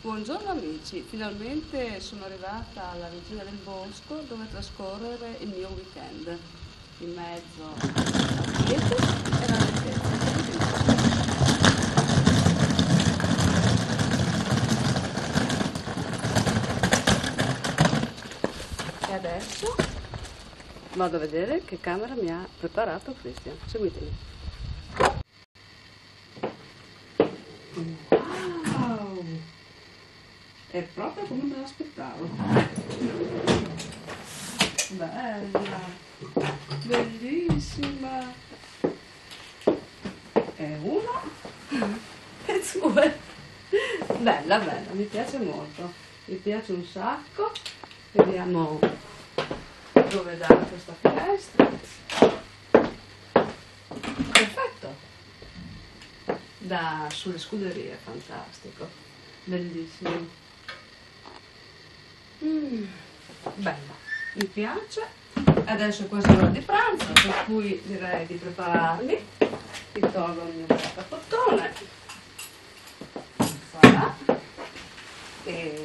Buongiorno amici, finalmente sono arrivata alla Regina del Bosco dove trascorrere il mio weekend, in mezzo al quieto e alla lentezza. E adesso vado a vedere che camera mi ha preparato Christian, seguitemi. Wow! È proprio come me l'aspettavo. Bella, bellissima. E uno e due. Bella, bella, mi piace molto. Mi piace un sacco. Vediamo dove dà questa finestra. Perfetto. Da sulle scuderie, fantastico. Bellissimo. Bella, mi piace. Adesso è quasi l'ora di pranzo, per cui direi di prepararmi. Mi tolgo il mio portafottone. Voilà. E